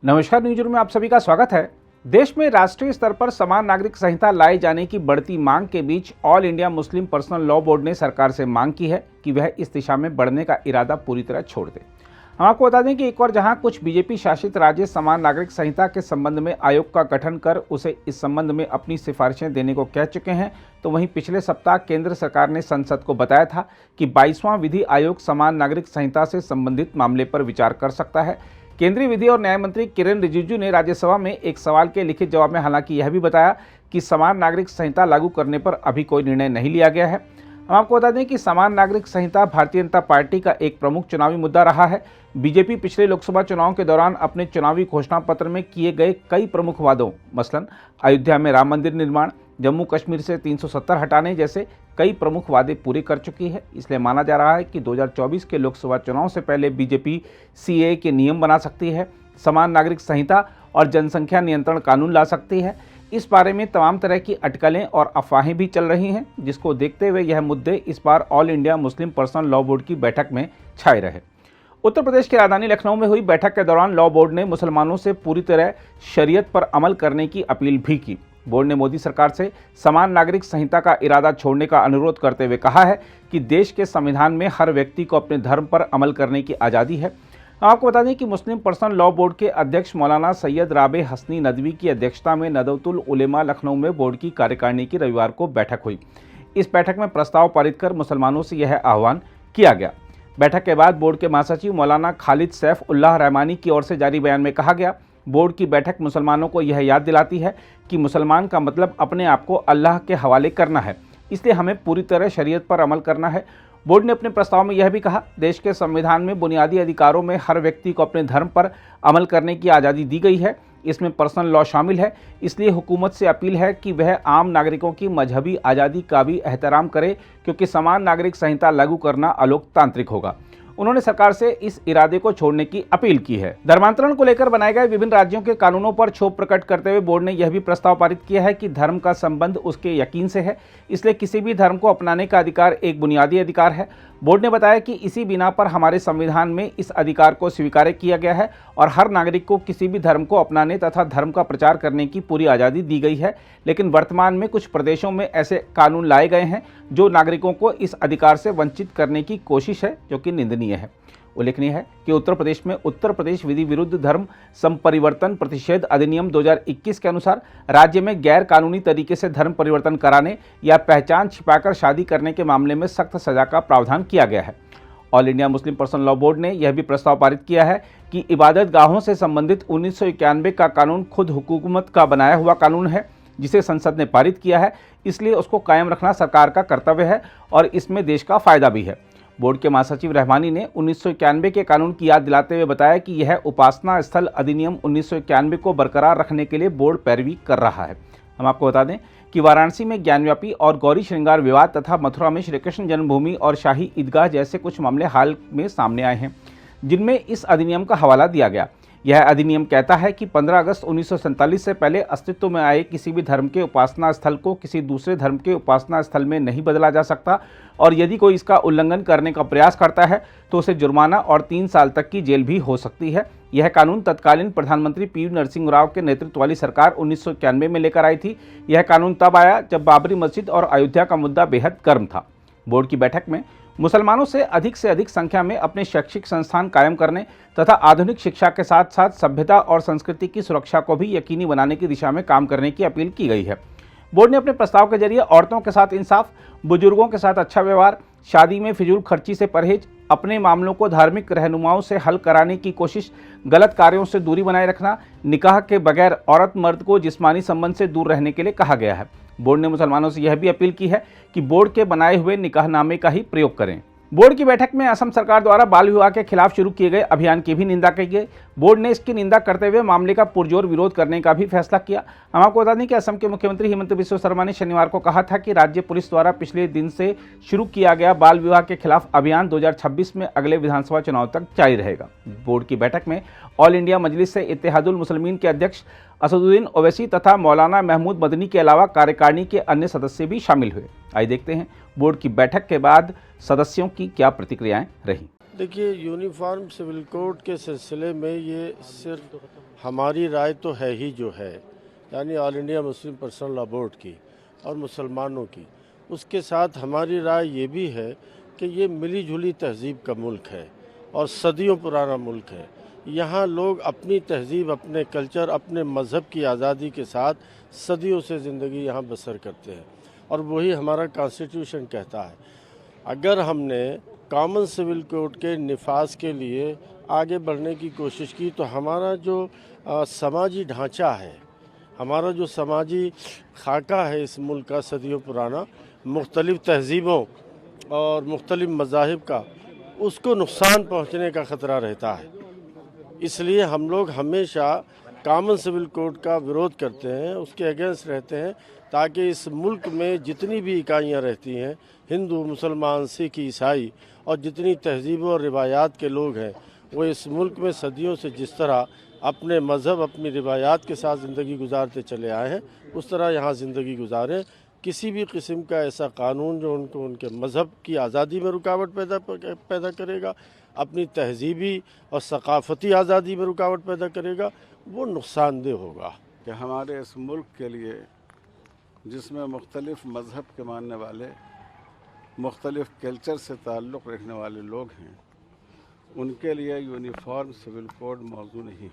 नमस्कार, news room में आप सभी का स्वागत है। देश में राष्ट्रीय स्तर पर समान नागरिक संहिता लाए जाने की बढ़ती मांग के बीच all India Muslim personal law board ने सरकार से मांग की है कि वह इस दिशा में बढ़ने का इरादा पूरी तरह छोड़ दे। हम आपको बता दें कि एक और जहां कुछ बीजेपी शासित राज्य समान नागरिक संहिता के संबंध में आयोग का गठन कर उसे इस संबंध में अपनी सिफारिशें देने को कह चुके हैं, तो वहीं पिछले सप्ताह केंद्र सरकार ने संसद को बताया था कि 22वां विधि आयोग समान नागरिक संहिता से संबंधित मामले पर विचार कर सकता है। केंद्रीय विधि और न्याय मंत्री किरेन रिजिजू ने राज्यसभा में एक सवाल के लिखित जवाब में हालांकि यह भी बताया कि समान नागरिक संहिता लागू करने पर अभी कोई निर्णय नहीं लिया गया है। हम आपको बता दें कि समान नागरिक संहिता भारतीय जनता पार्टी का एक प्रमुख चुनावी मुद्दा रहा है। बीजेपी पिछले लोकसभा चुनाव के दौरान अपने चुनावी घोषणा पत्र में किए गए कई प्रमुख वादों, मसलन अयोध्या में राम मंदिर निर्माण, जम्मू कश्मीर से 370 हटाने जैसे कई प्रमुख वादे पूरे कर चुकी है। इसलिए माना जा रहा है कि 2024 के लोकसभा चुनाव से पहले बीजेपी सीएए के नियम बना सकती है, समान नागरिक संहिता और जनसंख्या नियंत्रण कानून ला सकती है। इस बारे में तमाम तरह की अटकलें और अफवाहें भी चल रही हैं, जिसको देखते हुए यह मुद्दे इस बार all India Muslim personal law board की बैठक में छाए रहे। उत्तर प्रदेश की राजधानी लखनऊ में हुई बैठक के दौरान लॉ बोर्ड ने मुसलमानों से पूरी तरह शरीयत पर अमल करने की अपील भी की। बोर्ड ने मोदी सरकार से समान नागरिक संहिता का इरादा छोड़ने का अनुरोध करते हुए कहा है कि देश के संविधान में हर व्यक्ति को अपने धर्म पर अमल करने की आज़ादी है। आपको बता दें कि मुस्लिम पर्सनल लॉ बोर्ड के अध्यक्ष मौलाना सैयद राबे हसनी नदवी की अध्यक्षता में नदवतुल उलेमा लखनऊ में बोर्ड की कार्यकारिणी की रविवार को बैठक हुई। इस बैठक में प्रस्ताव पारित कर मुसलमानों से यह आह्वान किया गया। बैठक के बाद बोर्ड के महासचिव मौलाना खालिद सैफ उल्लाह रहमानी की ओर से जारी बयान में कहा गया, बोर्ड की बैठक मुसलमानों को यह याद दिलाती है कि मुसलमान का मतलब अपने आप को अल्लाह के हवाले करना है, इसलिए हमें पूरी तरह शरीयत पर अमल करना है। बोर्ड ने अपने प्रस्ताव में यह भी कहा, देश के संविधान में बुनियादी अधिकारों में हर व्यक्ति को अपने धर्म पर अमल करने की आज़ादी दी गई है, इसमें पर्सनल लॉ शामिल है। इसलिए हुकूमत से अपील है कि वह आम नागरिकों की मजहबी आज़ादी का भी एहतराम करे, क्योंकि समान नागरिक संहिता लागू करना अलोकतांत्रिक होगा। उन्होंने सरकार से इस इरादे को छोड़ने की अपील की है। धर्मांतरण को लेकर बनाए गए विभिन्न राज्यों के कानूनों पर क्षोभ प्रकट करते हुए बोर्ड ने यह भी प्रस्ताव पारित किया है कि धर्म का संबंध उसके यकीन से है, इसलिए किसी भी धर्म को अपनाने का अधिकार एक बुनियादी अधिकार है। बोर्ड ने बताया कि इसी बिना पर हमारे संविधान में इस अधिकार को स्वीकार किया गया है और हर नागरिक को किसी भी धर्म को अपनाने तथा धर्म का प्रचार करने की पूरी आज़ादी दी गई है। लेकिन वर्तमान में कुछ प्रदेशों में ऐसे कानून लाए गए हैं जो नागरिकों को इस अधिकार से वंचित करने की कोशिश है, जो कि निंदनीय है। उल्लेखनीय है कि उत्तर प्रदेश में उत्तर प्रदेश विधि विरुद्ध धर्म संपरिवर्तन प्रतिषेध अधिनियम 2021 के अनुसार राज्य में गैर कानूनी तरीके से धर्म परिवर्तन कराने या पहचान छिपाकर शादी करने के मामले में सख्त सजा का प्रावधान किया गया है। All India Muslim personal law board ने यह भी प्रस्ताव पारित किया है कि इबादत गाहों से संबंधित 1991 का कानून खुद हुकूमत का बनाया हुआ कानून है, जिसे संसद ने पारित किया है, इसलिए उसको कायम रखना सरकार का कर्तव्य है और इसमें देश का फायदा भी है। बोर्ड के महासचिव रहमानी ने 1991 के कानून की याद दिलाते हुए बताया कि यह उपासना स्थल अधिनियम 1991 को बरकरार रखने के लिए बोर्ड पैरवी कर रहा है। हम आपको बता दें कि वाराणसी में ज्ञानव्यापी और गौरी श्रृंगार विवाद तथा मथुरा में श्री कृष्ण जन्मभूमि और शाही ईदगाह जैसे कुछ मामले हाल में सामने आए हैं, जिनमें इस अधिनियम का हवाला दिया गया। यह अधिनियम कहता है कि 15 अगस्त 1947 से पहले अस्तित्व में आए किसी भी धर्म के उपासना स्थल को किसी दूसरे धर्म के उपासना स्थल में नहीं बदला जा सकता और यदि कोई इसका उल्लंघन करने का प्रयास करता है तो उसे जुर्माना और 3 साल तक की जेल भी हो सकती है। यह कानून तत्कालीन प्रधानमंत्री पी नरसिंह राव के नेतृत्व वाली सरकार 1991 में लेकर आई थी। यह कानून तब आया जब बाबरी मस्जिद और अयोध्या का मुद्दा बेहद गर्म था। बोर्ड की बैठक में मुसलमानों से अधिक संख्या में अपने शैक्षिक संस्थान कायम करने तथा आधुनिक शिक्षा के साथ साथ सभ्यता और संस्कृति की सुरक्षा को भी यकीनी बनाने की दिशा में काम करने की अपील की गई है। बोर्ड ने अपने प्रस्ताव के जरिए औरतों के साथ इंसाफ, बुजुर्गों के साथ अच्छा व्यवहार, शादी में फिजूल खर्ची से परहेज, अपने मामलों को धार्मिक रहनुमाओं से हल कराने की कोशिश, गलत कार्यों से दूरी बनाए रखना, निकाह के बगैर औरत मर्द को जिस्मानी संबंध से दूर रहने के लिए कहा गया है। बोर्ड ने मुसलमानों से यह भी अपील की है कि बोर्ड के बनाए हुए निकाहनामे का ही प्रयोग करें। बोर्ड की बैठक में असम सरकार द्वारा बाल विवाह के खिलाफ शुरू किए गए अभियान की भी निंदा की गई। बोर्ड ने इसकी निंदा करते हुए मामले का पुरजोर विरोध करने का भी फैसला किया। हम आपको बता दें कि असम के मुख्यमंत्री हिमंत बिस्वा शर्मा ने शनिवार को कहा था कि राज्य पुलिस द्वारा पिछले दिन से शुरू किया गया बाल विवाह के खिलाफ अभियान 2026 में अगले विधानसभा चुनाव तक जारी रहेगा। बोर्ड की बैठक में ऑल इंडिया मजलिस से इत्तेहादुल मुस्लिमीन के अध्यक्ष असदुद्दीन ओवैसी तथा मौलाना महमूद मदनी के अलावा कार्यकारिणी के अन्य सदस्य भी शामिल हुए। आइए देखते हैं बोर्ड की बैठक के बाद सदस्यों की क्या प्रतिक्रियाएं रही। देखिए, यूनिफॉर्म सिविल कोड के सिलसिले में ये सिर्फ हमारी राय तो है ही जो है, यानी all India Muslim personal law board की और मुसलमानों की। उसके साथ हमारी राय ये भी है कि ये मिली जुली तहज़ीब का मुल्क है और सदियों पुराना मुल्क है। यहाँ लोग अपनी तहज़ीब, अपने कल्चर, अपने मज़हब की आज़ादी के साथ सदियों से ज़िंदगी यहाँ बसर करते हैं और वही हमारा कॉन्स्टिट्यूशन कहता है। अगर हमने कॉमन सिविल कोड के निफाज के लिए आगे बढ़ने की कोशिश की तो हमारा जो समाजी ढांचा है, हमारा जो समाजी खाका है इस मुल्क का सदियों पुराना, मुख्तलिफ़ तहज़ीबों और मुख्तलिफ़ मज़ाहिब का, उसको नुकसान पहुँचने का ख़तरा रहता है। इसलिए हम लोग हमेशा कॉमन सिविल कोड का विरोध करते हैं, उसके अगेंस्ट रहते हैं, ताकि इस मुल्क में जितनी भी इकाइयाँ रहती हैं, हिंदू, मुसलमान, सिख, ईसाई और जितनी तहज़ीबों और रिवायात के लोग हैं, वो इस मुल्क में सदियों से जिस तरह अपने मज़हब, अपनी रिवायात के साथ ज़िंदगी गुजारते चले आए हैं, उस तरह यहाँ ज़िंदगी गुजारें। किसी भी किस्म का ऐसा कानून जो उनको उनके मज़हब की आज़ादी में रुकावट पैदा करेगा, अपनी तहज़ीबी और सकाफ़ती आज़ादी में रुकावट पैदा करेगा, वो नुकसानदेह होगा। कि हमारे इस मुल्क के लिए, जिसमें मुख्तलिफ़ मज़हब के मानने वाले, मुख्तलिफ़ कल्चर से ताल्लुक़ रखने वाले लोग हैं, उनके लिए यूनिफॉर्म सिविल कोड मौजू नहीं।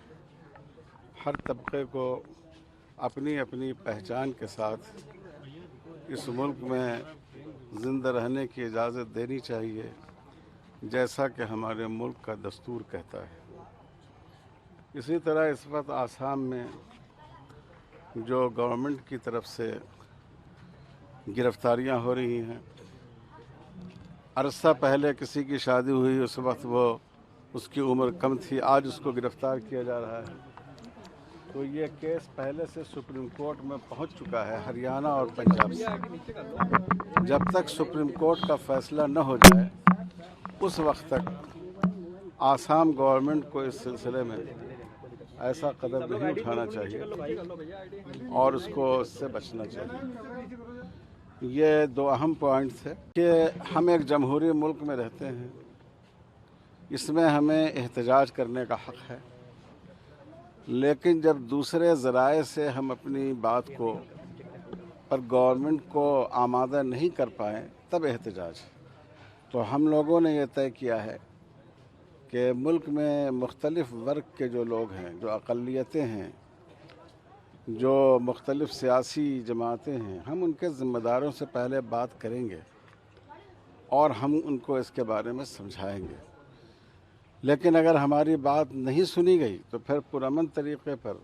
हर तबके को अपनी अपनी पहचान के साथ इस मुल्क में ज़िंदा रहने की इजाज़त देनी चाहिए, जैसा कि हमारे मुल्क का दस्तूर कहता है। इसी तरह इस वक्त आसाम में जो गवर्नमेंट की तरफ से गिरफ्तारियां हो रही हैं, अरसा पहले किसी की शादी हुई, उस वक्त वो उसकी उम्र कम थी, आज उसको गिरफ्तार किया जा रहा है। तो ये केस पहले से सुप्रीम कोर्ट में पहुंच चुका है, हरियाणा और पंजाब से। जब तक सुप्रीम कोर्ट का फैसला न हो जाए, उस वक्त तक आसाम गवर्नमेंट को इस सिलसिले में ऐसा कदम नहीं उठाना चाहिए और उसको इससे बचना चाहिए। ये दो अहम पॉइंट थे कि हम एक जमहूरी मुल्क में रहते हैं, इसमें हमें एहतजाज करने का हक़ है, लेकिन जब दूसरे ज़राए से हम अपनी बात को पर गवर्नमेंट को आमादा नहीं कर पाएँ, तब एहतजाज। तो हम लोगों ने यह तय किया है कि मुल्क में मुख्तलिफ़ वर्ग के जो लोग हैं, जो अक़लियतें हैं, जो मुख्तलिफ़ सियासी जमातें हैं, हम उनके ज़िम्मेदारों से पहले बात करेंगे और हम उनको इसके बारे में समझाएंगे। लेकिन अगर हमारी बात नहीं सुनी गई तो फिर पुरअमन तरीक़े पर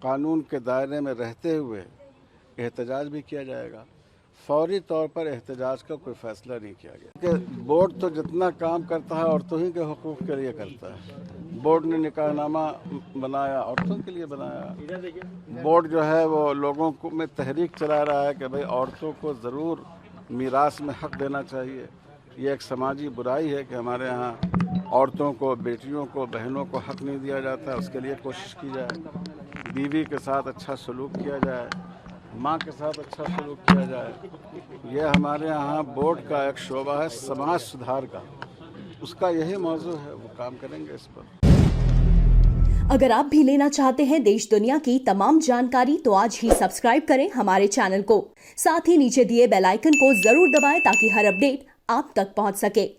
कानून के दायरे में रहते हुए एहतजाज भी किया जाएगा। फौरी तौर पर एहतजाज का कोई फ़ैसला नहीं किया गया कि बोर्ड तो जितना काम करता है औरतों ही के हुकूक़ के लिए करता है। बोर्ड ने निकाहनामा बनाया, औरतों के लिए बनाया। बोर्ड जो है वो लोगों को में तहरीक चला रहा है कि भाई औरतों को ज़रूर मीरास में हक़ देना चाहिए। ये एक समाजी बुराई है कि हमारे यहाँ औरतों को, बेटियों को, बहनों को हक़ नहीं दिया जाता है। उसके लिए कोशिश की जाए, बीवी के साथ अच्छा सलूक किया जाए, माँ के साथ अच्छा सलूक किया जाए। यह हमारे यहाँ बोर्ड का एक शोबा है समाज सुधार का, उसका यही मौजू है, वो काम करेंगे इस पर। अगर आप भी लेना चाहते हैं देश दुनिया की तमाम जानकारी तो आज ही सब्सक्राइब करें हमारे चैनल को। साथ ही नीचे दिए बेल आइकन को जरूर दबाएं ताकि हर अपडेट आप तक पहुंच सके।